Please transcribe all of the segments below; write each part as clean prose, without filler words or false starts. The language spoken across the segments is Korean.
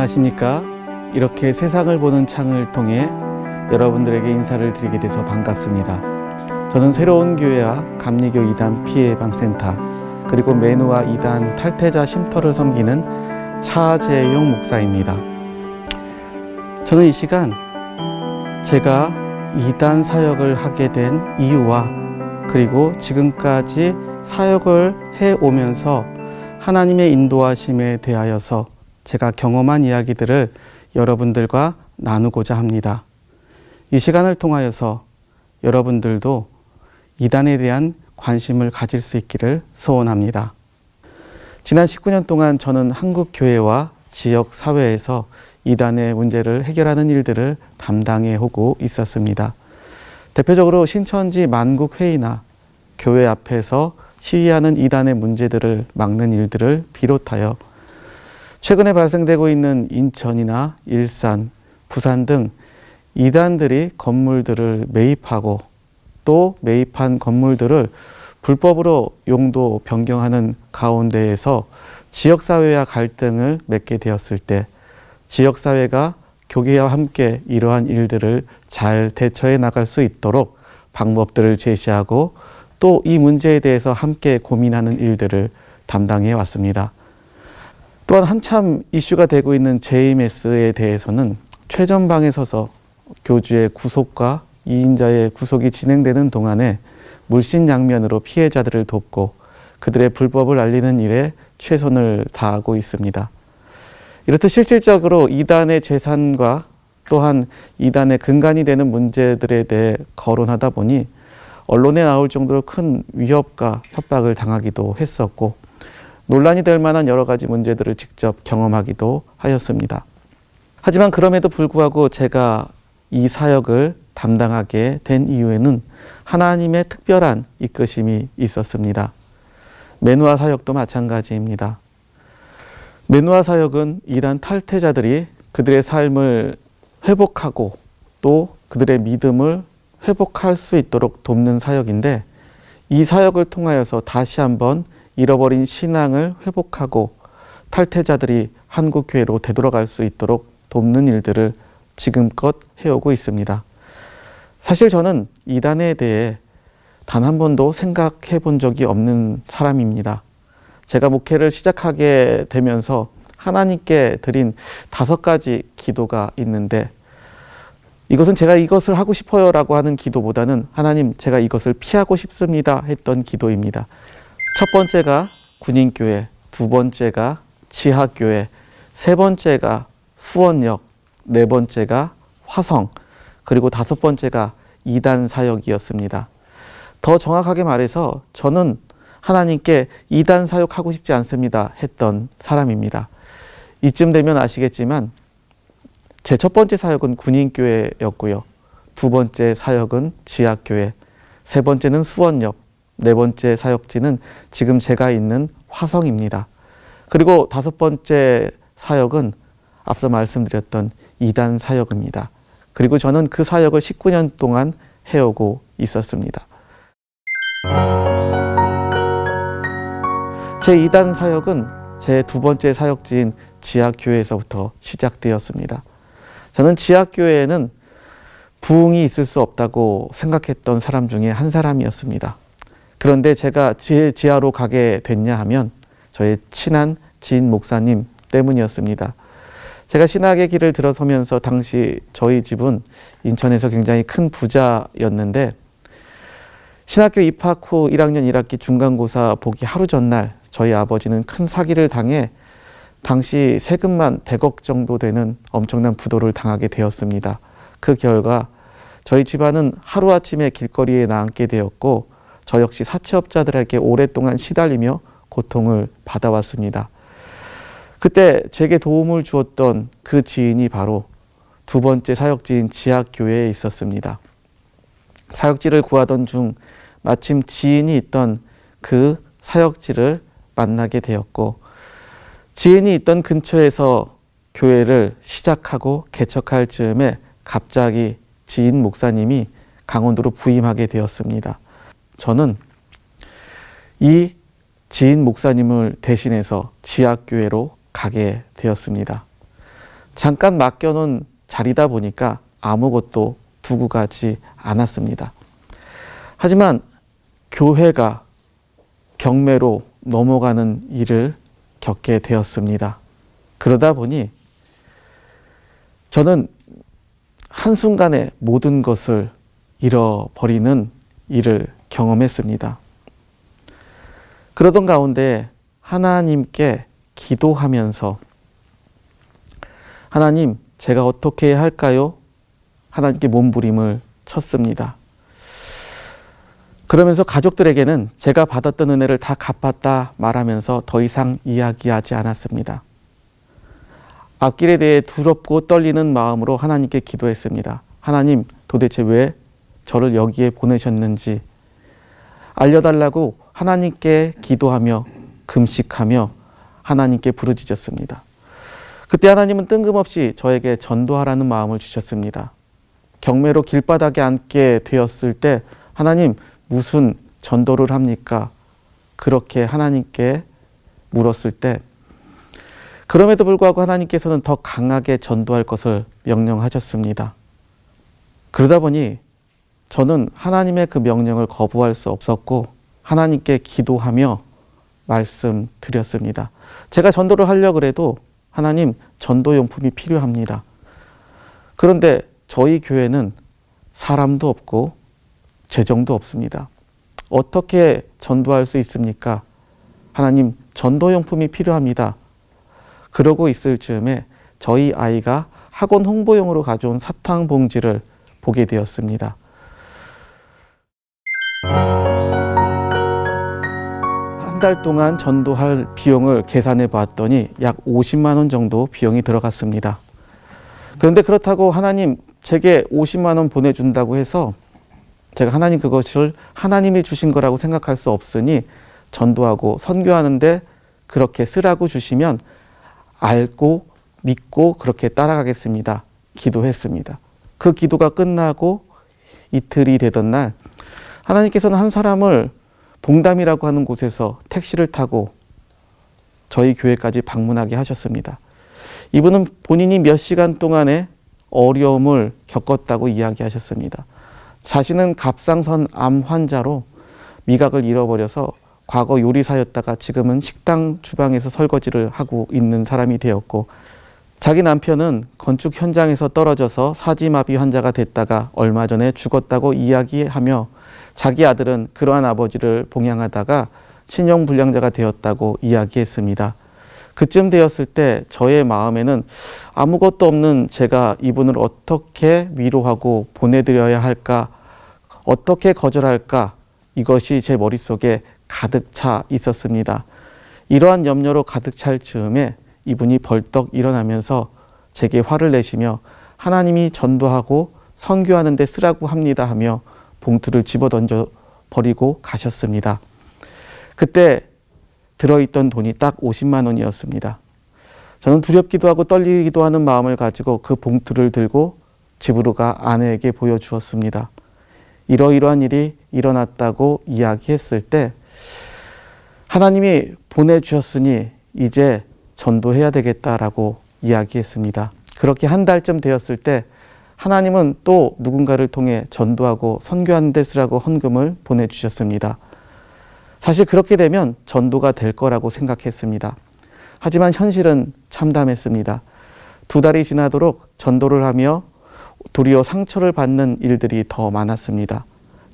안녕하십니까? 이렇게 세상을 보는 창을 통해 여러분들에게 인사를 드리게 돼서 반갑습니다. 저는 새로운 교회와 감리교 2단 피해예방센터 그리고 매누아 2단 탈퇴자 쉼터를 섬기는 차재용 목사입니다. 저는 이 시간 제가 2단 사역을 하게 된 이유와 그리고 지금까지 사역을 해오면서 하나님의 인도하심에 대하여서 제가 경험한 이야기들을 여러분들과 나누고자 합니다. 이 시간을 통하여서 여러분들도 이단에 대한 관심을 가질 수 있기를 소원합니다. 지난 19년 동안 저는 한국 교회와 지역 사회에서 이단의 문제를 해결하는 일들을 담당해 오고 있었습니다. 대표적으로 신천지 만국회의나 교회 앞에서 시위하는 이단의 문제들을 막는 일들을 비롯하여 최근에 발생되고 있는 인천이나 일산, 부산 등 이단들이 건물들을 매입하고 또 매입한 건물들을 불법으로 용도 변경하는 가운데에서 지역사회와 갈등을 맺게 되었을 때 지역사회가 교계와 함께 이러한 일들을 잘 대처해 나갈 수 있도록 방법들을 제시하고 또 이 문제에 대해서 함께 고민하는 일들을 담당해 왔습니다. 또한 한참 이슈가 되고 있는 JMS에 대해서는 최전방에 서서 교주의 구속과 이인자의 구속이 진행되는 동안에 물신양면으로 피해자들을 돕고 그들의 불법을 알리는 일에 최선을 다하고 있습니다. 이렇듯 실질적으로 이단의 재산과 또한 이단의 근간이 되는 문제들에 대해 거론하다 보니 언론에 나올 정도로 큰 위협과 협박을 당하기도 했었고 논란이 될 만한 여러 가지 문제들을 직접 경험하기도 하였습니다. 하지만 그럼에도 불구하고 제가 이 사역을 담당하게 된 이유에는 하나님의 특별한 이끄심이 있었습니다. 매누아 사역도 마찬가지입니다. 매누아 사역은 이단 탈퇴자들이 그들의 삶을 회복하고 또 그들의 믿음을 회복할 수 있도록 돕는 사역인데 이 사역을 통하여서 다시 한번 잃어버린 신앙을 회복하고 탈퇴자들이 한국교회로 되돌아갈 수 있도록 돕는 일들을 지금껏 해오고 있습니다. 사실 저는 이단에 대해 단 한 번도 생각해 본 적이 없는 사람입니다. 제가 목회를 시작하게 되면서 하나님께 드린 5가지 기도가 있는데 이것은 제가 이것을 하고 싶어요 라고 하는 기도보다는 하나님 제가 이것을 피하고 싶습니다 했던 기도입니다. 첫 번째가 군인교회, 두 번째가 지하교회, 세 번째가 수원역, 네 번째가 화성, 그리고 5번째가 이단 사역이었습니다. 더 정확하게 말해서 저는 하나님께 이단 사역하고 싶지 않습니다 했던 사람입니다. 이쯤 되면 아시겠지만 제 첫 번째 사역은 군인교회였고요. 두 번째 사역은 지하교회, 세 번째는 수원역, 네 번째 사역지는 지금 제가 있는 화성입니다. 그리고 5번째 사역은 앞서 말씀드렸던 이단 사역입니다. 그리고 저는 그 사역을 19년 동안 해오고 있었습니다. 제 이단 사역은 제 두 번째 사역지인 지하교회에서부터 시작되었습니다. 저는 지하교회에는 부흥이 있을 수 없다고 생각했던 사람 중에 한 사람이었습니다. 그런데 제가 지하로 가게 됐냐 하면 저의 친한 지인 목사님 때문이었습니다. 제가 신학의 길을 들어서면서 당시 저희 집은 인천에서 굉장히 큰 부자였는데 신학교 입학 후 1학년 1학기 중간고사 보기 하루 전날 저희 아버지는 큰 사기를 당해 당시 세금만 100억 정도 되는 엄청난 부도를 당하게 되었습니다. 그 결과 저희 집안은 하루아침에 길거리에 나앉게 되었고 저 역시 사채업자들에게 오랫동안 시달리며 고통을 받아왔습니다. 그때 제게 도움을 주었던 그 지인이 바로 두 번째 사역지인 지하교회에 있었습니다. 사역지를 구하던 중 마침 지인이 있던 그 사역지를 만나게 되었고 지인이 있던 근처에서 교회를 시작하고 개척할 즈음에 갑자기 지인 목사님이 강원도로 부임하게 되었습니다. 저는 이 지인 목사님을 대신해서 지하교회로 가게 되었습니다. 잠깐 맡겨놓은 자리다 보니까 아무것도 두고 가지 않았습니다. 하지만 교회가 경매로 넘어가는 일을 겪게 되었습니다. 그러다 보니 저는 한순간에 모든 것을 잃어버리는 일을 경험했습니다. 그러던 가운데 하나님께 기도하면서 하나님, 제가 어떻게 해야 할까요? 하나님께 몸부림을 쳤습니다. 그러면서 가족들에게는 제가 받았던 은혜를 다 갚았다 말하면서 더 이상 이야기하지 않았습니다. 앞길에 대해 두렵고 떨리는 마음으로 하나님께 기도했습니다. 하나님, 도대체 왜 저를 여기에 보내셨는지 알려달라고 하나님께 기도하며 금식하며 하나님께 부르짖었습니다. 그때 하나님은 뜬금없이 저에게 전도하라는 마음을 주셨습니다. 경매로 길바닥에 앉게 되었을 때 하나님, 무슨 전도를 합니까? 그렇게 하나님께 물었을 때 그럼에도 불구하고 하나님께서는 더 강하게 전도할 것을 명령하셨습니다. 그러다 보니 저는 하나님의 그 명령을 거부할 수 없었고 하나님께 기도하며 말씀드렸습니다. 제가 전도를 하려고 해도 하나님, 전도용품이 필요합니다. 그런데 저희 교회는 사람도 없고 재정도 없습니다. 어떻게 전도할 수 있습니까? 하나님, 전도용품이 필요합니다. 그러고 있을 즈음에 저희 아이가 학원 홍보용으로 가져온 사탕 봉지를 보게 되었습니다. 한 달 동안 전도할 비용을 계산해 봤더니 약 50만 원 정도 비용이 들어갔습니다. 그런데 그렇다고 하나님, 제게 50만 원 보내준다고 해서 제가 하나님 그것을 하나님이 주신 거라고 생각할 수 없으니 전도하고 선교하는데 그렇게 쓰라고 주시면 알고 믿고 그렇게 따라가겠습니다. 기도했습니다. 그 기도가 끝나고 이틀이 되던 날 하나님께서는 한 사람을 봉담이라고 하는 곳에서 택시를 타고 저희 교회까지 방문하게 하셨습니다. 이분은 본인이 몇 시간 동안의 어려움을 겪었다고 이야기하셨습니다. 자신은 갑상선 암 환자로 미각을 잃어버려서 과거 요리사였다가 지금은 식당 주방에서 설거지를 하고 있는 사람이 되었고, 자기 남편은 건축 현장에서 떨어져서 사지마비 환자가 됐다가 얼마 전에 죽었다고 이야기하며 자기 아들은 그러한 아버지를 봉양하다가 신용불량자가 되었다고 이야기했습니다. 그쯤 되었을 때 저의 마음에는 아무것도 없는 제가 이분을 어떻게 위로하고 보내드려야 할까, 어떻게 거절할까, 이것이 제 머릿속에 가득 차 있었습니다. 이러한 염려로 가득 찰 즈음에 이분이 벌떡 일어나면서 제게 화를 내시며 하나님이 전도하고 선교하는 데 쓰라고 합니다 하며 봉투를 집어던져 버리고 가셨습니다. 그때 들어있던 돈이 딱 50만 원이었습니다. 저는 두렵기도 하고 떨리기도 하는 마음을 가지고 그 봉투를 들고 집으로 가 아내에게 보여주었습니다. 이러이러한 일이 일어났다고 이야기했을 때 하나님이 보내주셨으니 이제 전도해야 되겠다라고 이야기했습니다. 그렇게 한 달쯤 되었을 때 하나님은 또 누군가를 통해 전도하고 선교하는 데 쓰라고 헌금을 보내주셨습니다. 사실 그렇게 되면 전도가 될 거라고 생각했습니다. 하지만 현실은 참담했습니다. 2달이 지나도록 전도를 하며 도리어 상처를 받는 일들이 더 많았습니다.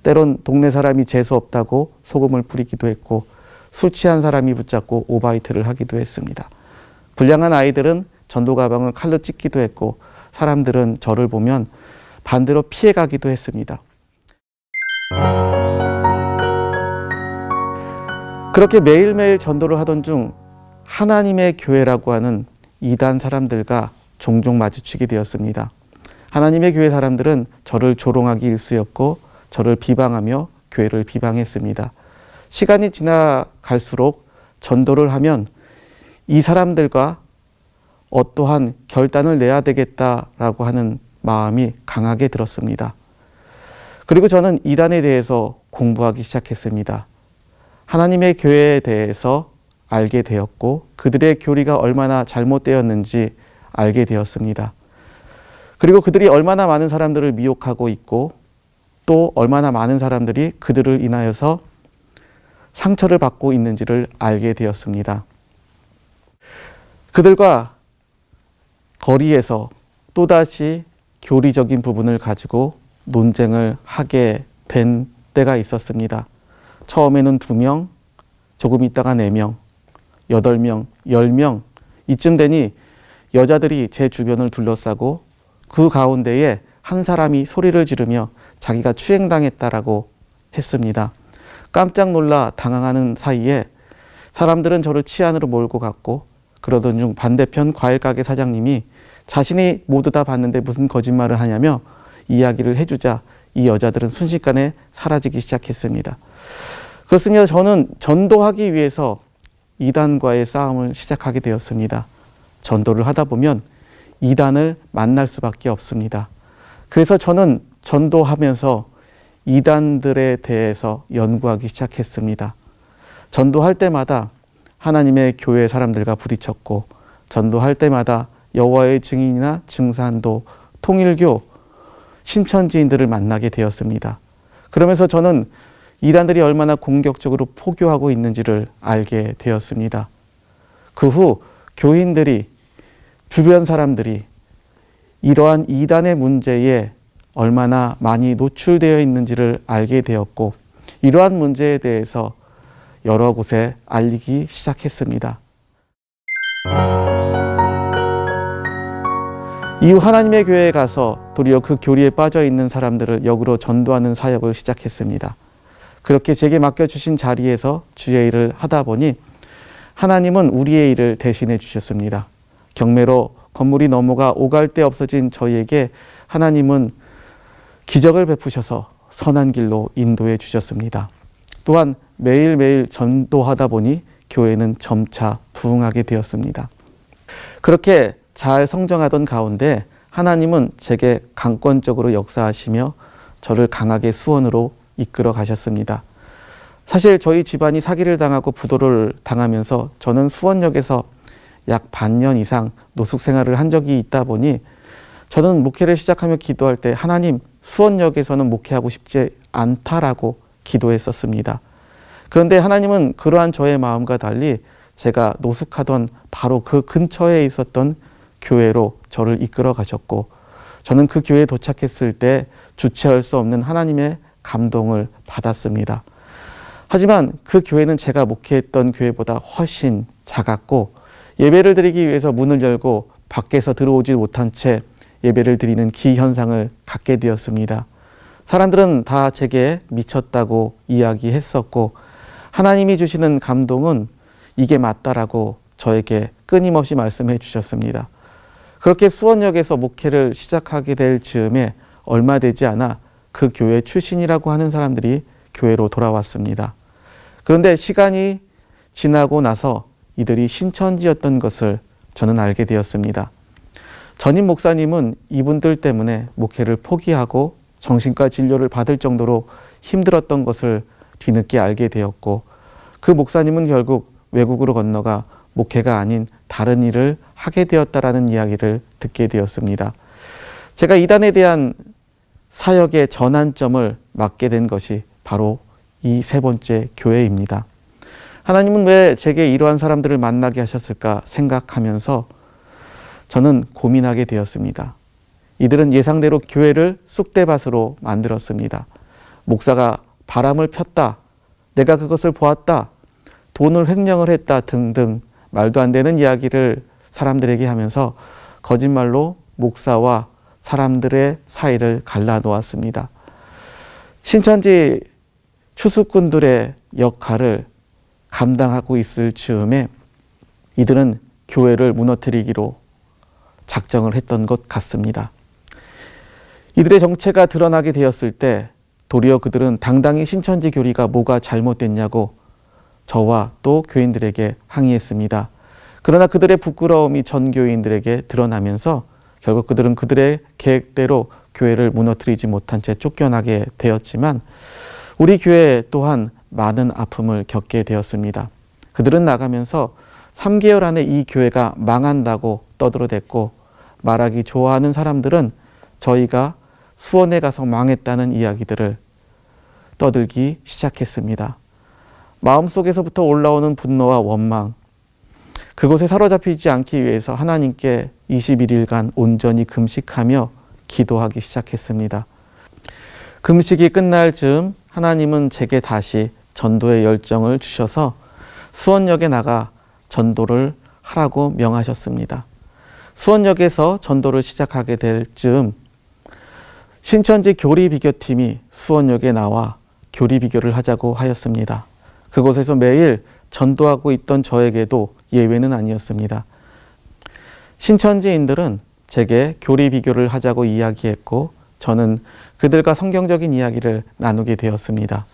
때론 동네 사람이 재수 없다고 소금을 뿌리기도 했고, 술 취한 사람이 붙잡고 오바이트를 하기도 했습니다. 불량한 아이들은 전도 가방을 칼로 찢기도 했고, 사람들은 저를 보면 반대로 피해가기도 했습니다. 그렇게 매일매일 전도를 하던 중 하나님의 교회라고 하는 이단 사람들과 종종 마주치게 되었습니다. 하나님의 교회 사람들은 저를 조롱하기 일쑤였고 저를 비방하며 교회를 비방했습니다. 시간이 지나갈수록 전도를 하면 이 사람들과 어떠한 결단을 내야 되겠다라고 하는 마음이 강하게 들었습니다. 그리고 저는 이단에 대해서 공부하기 시작했습니다. 하나님의 교회에 대해서 알게 되었고 그들의 교리가 얼마나 잘못되었는지 알게 되었습니다. 그리고 그들이 얼마나 많은 사람들을 미혹하고 있고 또 얼마나 많은 사람들이 그들을 인하여서 상처를 받고 있는지를 알게 되었습니다. 그들과 거리에서 또다시 교리적인 부분을 가지고 논쟁을 하게 된 때가 있었습니다. 처음에는 2명, 조금 있다가 4명, 8명, 10명 이쯤 되니 여자들이 제 주변을 둘러싸고 그 가운데에 한 사람이 소리를 지르며 자기가 추행당했다라고 했습니다. 깜짝 놀라 당황하는 사이에 사람들은 저를 치안으로 몰고 갔고 그러던 중 반대편 과일가게 사장님이 자신이 모두 다 봤는데 무슨 거짓말을 하냐며 이야기를 해주자 이 여자들은 순식간에 사라지기 시작했습니다. 그렇습니다. 저는 전도하기 위해서 이단과의 싸움을 시작하게 되었습니다. 전도를 하다 보면 이단을 만날 수밖에 없습니다. 그래서 저는 전도하면서 이단들에 대해서 연구하기 시작했습니다. 전도할 때마다 하나님의 교회 사람들과 부딪혔고 전도할 때마다 여호와의 증인이나 증산도, 통일교, 신천지인들을 만나게 되었습니다. 그러면서 저는 이단들이 얼마나 공격적으로 포교하고 있는지를 알게 되었습니다. 그 후 교인들이, 주변 사람들이 이러한 이단의 문제에 얼마나 많이 노출되어 있는지를 알게 되었고 이러한 문제에 대해서 여러 곳에 알리기 시작했습니다. 이후 하나님의 교회에 가서 도리어 그 교리에 빠져 있는 사람들을 역으로 전도하는 사역을 시작했습니다. 그렇게 제게 맡겨주신 자리에서 주의 일을 하다 보니 하나님은 우리의 일을 대신해 주셨습니다. 경매로 건물이 넘어가 오갈 데 없어진 저희에게 하나님은 기적을 베푸셔서 선한 길로 인도해 주셨습니다. 또한 매일매일 전도하다 보니 교회는 점차 부흥하게 되었습니다. 그렇게 잘 성장하던 가운데 하나님은 제게 강권적으로 역사하시며 저를 강하게 수원으로 이끌어 가셨습니다. 사실 저희 집안이 사기를 당하고 부도를 당하면서 저는 수원역에서 약 반년 이상 노숙 생활을 한 적이 있다 보니 저는 목회를 시작하며 기도할 때 하나님, 수원역에서는 목회하고 싶지 않다라고 기도했었습니다. 그런데 하나님은 그러한 저의 마음과 달리 제가 노숙하던 바로 그 근처에 있었던 교회로 저를 이끌어 가셨고 저는 그 교회에 도착했을 때 주체할 수 없는 하나님의 감동을 받았습니다. 하지만 그 교회는 제가 목회했던 교회보다 훨씬 작았고 예배를 드리기 위해서 문을 열고 밖에서 들어오지 못한 채 예배를 드리는 기현상을 갖게 되었습니다. 사람들은 다 제게 미쳤다고 이야기했었고 하나님이 주시는 감동은 이게 맞다라고 저에게 끊임없이 말씀해 주셨습니다. 그렇게 수원역에서 목회를 시작하게 될 즈음에 얼마 되지 않아 그 교회 출신이라고 하는 사람들이 교회로 돌아왔습니다. 그런데 시간이 지나고 나서 이들이 신천지였던 것을 저는 알게 되었습니다. 전임 목사님은 이분들 때문에 목회를 포기하고 정신과 진료를 받을 정도로 힘들었던 것을 뒤늦게 알게 되었고 그 목사님은 결국 외국으로 건너가 목회가 아닌 다른 일을 하게 되었다라는 이야기를 듣게 되었습니다. 제가 이단에 대한 사역의 전환점을 맞게 된 것이 바로 이 3번째 교회입니다. 하나님은 왜 제게 이러한 사람들을 만나게 하셨을까 생각하면서 저는 고민하게 되었습니다. 이들은 예상대로 교회를 쑥대밭으로 만들었습니다. 목사가 바람을 폈다, 내가 그것을 보았다, 돈을 횡령을 했다 등등 말도 안 되는 이야기를 사람들에게 하면서 거짓말로 목사와 사람들의 사이를 갈라놓았습니다. 신천지 추수꾼들의 역할을 감당하고 있을 즈음에 이들은 교회를 무너뜨리기로 작정을 했던 것 같습니다. 이들의 정체가 드러나게 되었을 때 도리어 그들은 당당히 신천지 교리가 뭐가 잘못됐냐고 저와 또 교인들에게 항의했습니다. 그러나 그들의 부끄러움이 전 교인들에게 드러나면서 결국 그들은 그들의 계획대로 교회를 무너뜨리지 못한 채 쫓겨나게 되었지만 우리 교회 또한 많은 아픔을 겪게 되었습니다. 그들은 나가면서 3개월 안에 이 교회가 망한다고 떠들어댔고 말하기 좋아하는 사람들은 저희가 수원에 가서 망했다는 이야기들을 떠들기 시작했습니다. 마음속에서부터 올라오는 분노와 원망, 그곳에 사로잡히지 않기 위해서 하나님께 21일간 온전히 금식하며 기도하기 시작했습니다. 금식이 끝날 즈음 하나님은 제게 다시 전도의 열정을 주셔서 수원역에 나가 전도를 하라고 명하셨습니다. 수원역에서 전도를 시작하게 될 즈음 신천지 교리비교팀이 수원역에 나와 교리비교를 하자고 하였습니다. 그곳에서 매일 전도하고 있던 저에게도 예외는 아니었습니다. 신천지인들은 제게 교리비교를 하자고 이야기했고 저는 그들과 성경적인 이야기를 나누게 되었습니다.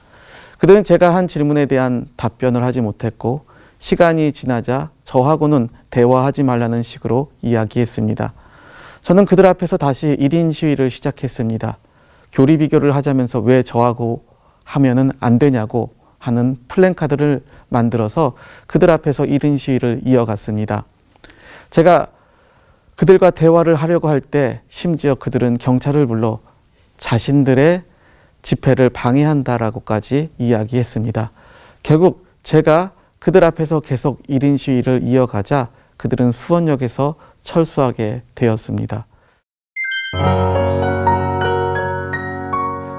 그들은 제가 한 질문에 대한 답변을 하지 못했고 시간이 지나자 저하고는 대화하지 말라는 식으로 이야기했습니다. 저는 그들 앞에서 다시 1인 시위를 시작했습니다. 교리 비교를 하자면서 왜 저하고 하면은 안 되냐고 하는 플랜카드를 만들어서 그들 앞에서 1인 시위를 이어갔습니다. 제가 그들과 대화를 하려고 할 때 심지어 그들은 경찰을 불러 자신들의 집회를 방해한다라고까지 이야기했습니다. 결국 제가 그들 앞에서 계속 1인 시위를 이어가자 그들은 수원역에서 철수하게 되었습니다.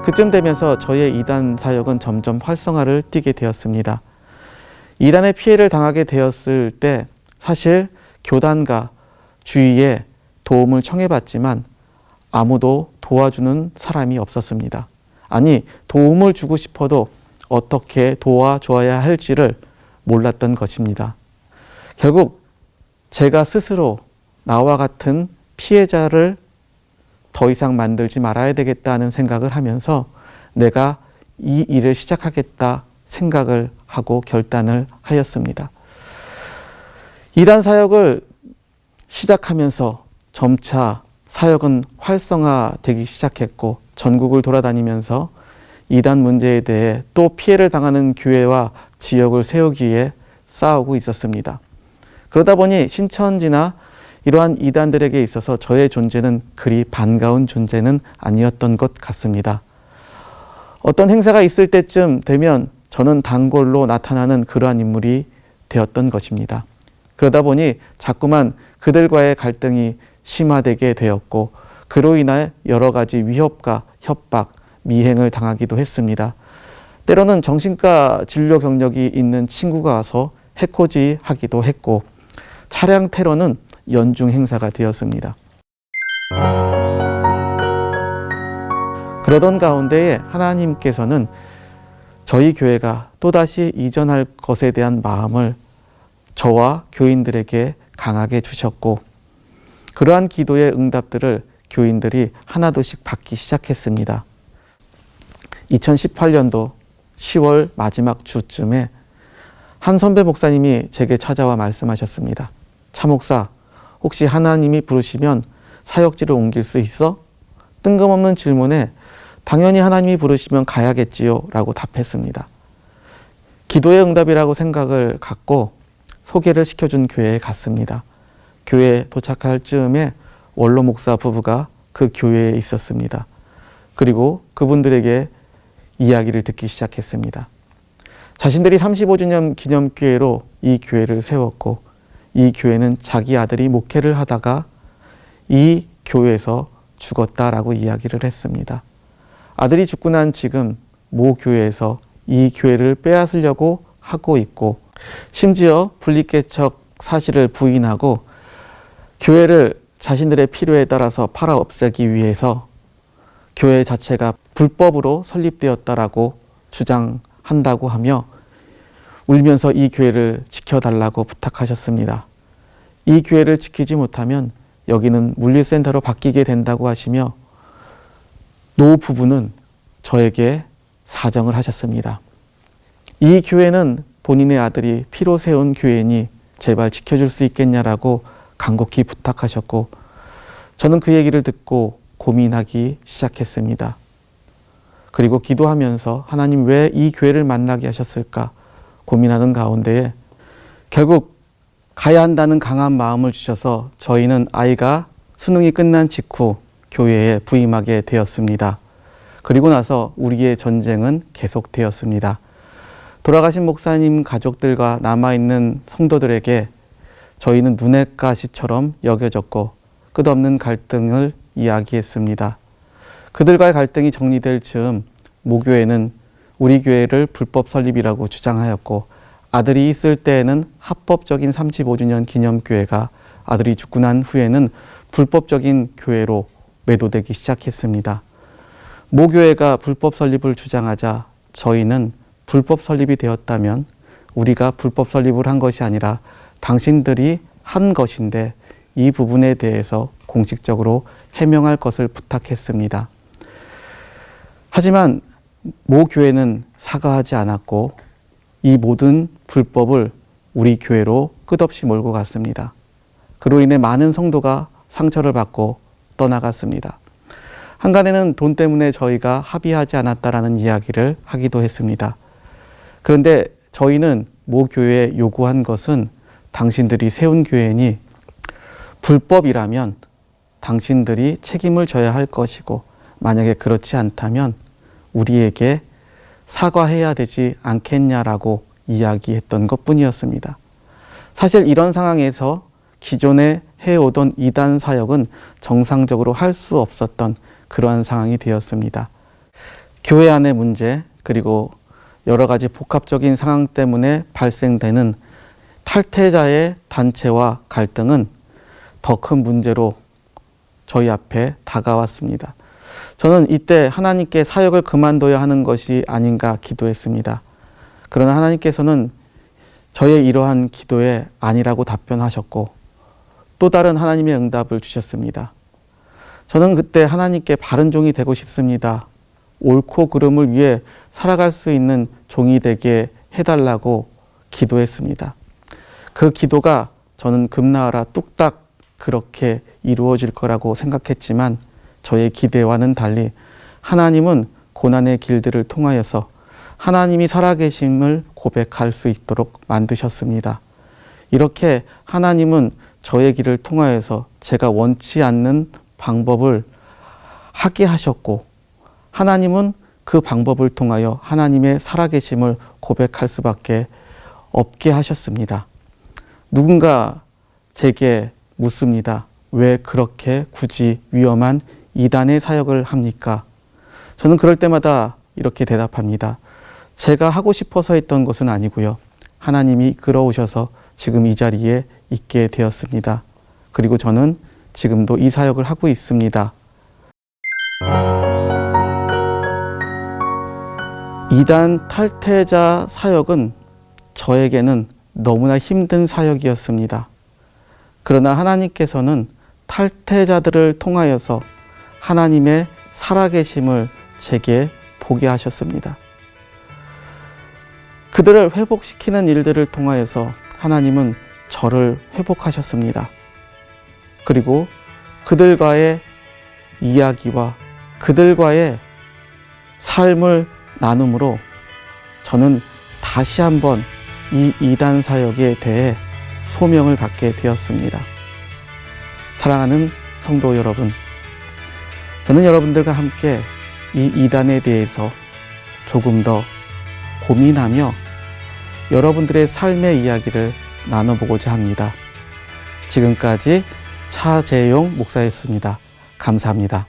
그쯤 되면서 저의 이단 사역은 점점 활성화를 띠게 되었습니다. 이단의 피해를 당하게 되었을 때 사실 교단과 주위에 도움을 청해봤지만 아무도 도와주는 사람이 없었습니다. 아니, 도움을 주고 싶어도 어떻게 도와줘야 할지를 몰랐던 것입니다. 결국 제가 스스로 나와 같은 피해자를 더 이상 만들지 말아야 되겠다는 생각을 하면서 내가 이 일을 시작하겠다 생각을 하고 결단을 하였습니다. 이단 사역을 시작하면서 점차 사역은 활성화되기 시작했고 전국을 돌아다니면서 이단 문제에 대해 또 피해를 당하는 교회와 지역을 세우기 위해 싸우고 있었습니다. 그러다 보니 신천지나 이러한 이단들에게 있어서 저의 존재는 그리 반가운 존재는 아니었던 것 같습니다. 어떤 행사가 있을 때쯤 되면 저는 단골로 나타나는 그러한 인물이 되었던 것입니다. 그러다 보니 자꾸만 그들과의 갈등이 심화되게 되었고 그로 인해 여러 가지 위협과 협박, 미행을 당하기도 했습니다. 때로는 정신과 진료 경력이 있는 친구가 와서 해코지하기도 했고 차량 테러는 연중 행사가 되었습니다. 그러던 가운데에 하나님께서는 저희 교회가 또다시 이전할 것에 대한 마음을 저와 교인들에게 강하게 주셨고 그러한 기도의 응답들을 교인들이 하나둘씩 받기 시작했습니다. 2018년도 10월 마지막 주쯤에 한 선배 목사님이 제게 찾아와 말씀하셨습니다. 차 목사, 혹시 하나님이 부르시면 사역지를 옮길 수 있어? 뜬금없는 질문에 당연히 하나님이 부르시면 가야겠지요 라고 답했습니다. 기도의 응답이라고 생각을 갖고 소개를 시켜준 교회에 갔습니다. 교회에 도착할 즈음에 원로 목사 부부가 그 교회에 있었습니다. 그리고 그분들에게 이야기를 듣기 시작했습니다. 자신들이 35주년 기념교회로 이 교회를 세웠고 이 교회는 자기 아들이 목회를 하다가 이 교회에서 죽었다라고 이야기를 했습니다. 아들이 죽고 난 지금 모 교회에서 이 교회를 빼앗으려고 하고 있고 심지어 분리개척 사실을 부인하고 교회를 자신들의 필요에 따라서 팔아 없애기 위해서 교회 자체가 불법으로 설립되었다라고 주장한다고 하며 울면서 이 교회를 지켜달라고 부탁하셨습니다. 이 교회를 지키지 못하면 여기는 물리센터로 바뀌게 된다고 하시며 노 부부는 저에게 사정을 하셨습니다. 이 교회는 본인의 아들이 피로 세운 교회니 제발 지켜줄 수 있겠냐라고 간곡히 부탁하셨고 저는 그 얘기를 듣고 고민하기 시작했습니다. 그리고 기도하면서 하나님 왜 이 교회를 만나게 하셨을까 고민하는 가운데에 결국 가야 한다는 강한 마음을 주셔서 저희는 아이가 수능이 끝난 직후 교회에 부임하게 되었습니다. 그리고 나서 우리의 전쟁은 계속되었습니다. 돌아가신 목사님 가족들과 남아있는 성도들에게 저희는 눈의 가시처럼 여겨졌고 끝없는 갈등을 이야기했습니다. 그들과의 갈등이 정리될 즈음 모교회는 우리 교회를 불법 설립이라고 주장하였고, 아들이 있을 때에는 합법적인 35주년 기념교회가 아들이 죽고 난 후에는 불법적인 교회로 매도되기 시작했습니다. 모교회가 불법 설립을 주장하자 저희는 불법 설립이 되었다면 우리가 불법 설립을 한 것이 아니라 당신들이 한 것인데 이 부분에 대해서 공식적으로 해명할 것을 부탁했습니다. 하지만 모 교회는 사과하지 않았고 이 모든 불법을 우리 교회로 끝없이 몰고 갔습니다. 그로 인해 많은 성도가 상처를 받고 떠나갔습니다. 한간에는 돈 때문에 저희가 합의하지 않았다라는 이야기를 하기도 했습니다. 그런데 저희는 모 교회에 요구한 것은 당신들이 세운 교회니 불법이라면 당신들이 책임을 져야 할 것이고, 만약에 그렇지 않다면 우리에게 사과해야 되지 않겠냐라고 이야기했던 것뿐이었습니다. 사실 이런 상황에서 기존에 해오던 이단 사역은 정상적으로 할 수 없었던 그러한 상황이 되었습니다. 교회 안의 문제, 그리고 여러 가지 복합적인 상황 때문에 발생되는 탈퇴자의 단체와 갈등은 더 큰 문제로 저희 앞에 다가왔습니다. 저는 이때 하나님께 사역을 그만둬야 하는 것이 아닌가 기도했습니다. 그러나 하나님께서는 저의 이러한 기도에 아니라고 답변하셨고 또 다른 하나님의 응답을 주셨습니다. 저는 그때 하나님께 바른 종이 되고 싶습니다. 옳고 그름을 위해 살아갈 수 있는 종이 되게 해달라고 기도했습니다. 그 기도가 저는 금나아라 뚝딱 그렇게 이루어질 거라고 생각했지만 저의 기대와는 달리 하나님은 고난의 길들을 통하여서 하나님이 살아계심을 고백할 수 있도록 만드셨습니다. 이렇게 하나님은 저의 길을 통하여서 제가 원치 않는 방법을 하게 하셨고, 하나님은 그 방법을 통하여 하나님의 살아계심을 고백할 수밖에 없게 하셨습니다. 누군가 제게 묻습니다. 왜 그렇게 굳이 위험한 이단의 사역을 합니까? 저는 그럴 때마다 이렇게 대답합니다. 제가 하고 싶어서 했던 것은 아니고요. 하나님이 이끌어오셔서 지금 이 자리에 있게 되었습니다. 그리고 저는 지금도 이 사역을 하고 있습니다. 이단 탈퇴자 사역은 저에게는 너무나 힘든 사역이었습니다. 그러나 하나님께서는 탈퇴자들을 통하여서 하나님의 살아계심을 제게 보게 하셨습니다. 그들을 회복시키는 일들을 통하여서 하나님은 저를 회복하셨습니다. 그리고 그들과의 이야기와 그들과의 삶을 나눔으로 저는 다시 한번 이 이단 사역에 대해 소명을 갖게 되었습니다. 사랑하는 성도 여러분, 저는 여러분들과 함께 이 이단에 대해서 조금 더 고민하며 여러분들의 삶의 이야기를 나눠보고자 합니다. 지금까지 차재용 목사였습니다. 감사합니다.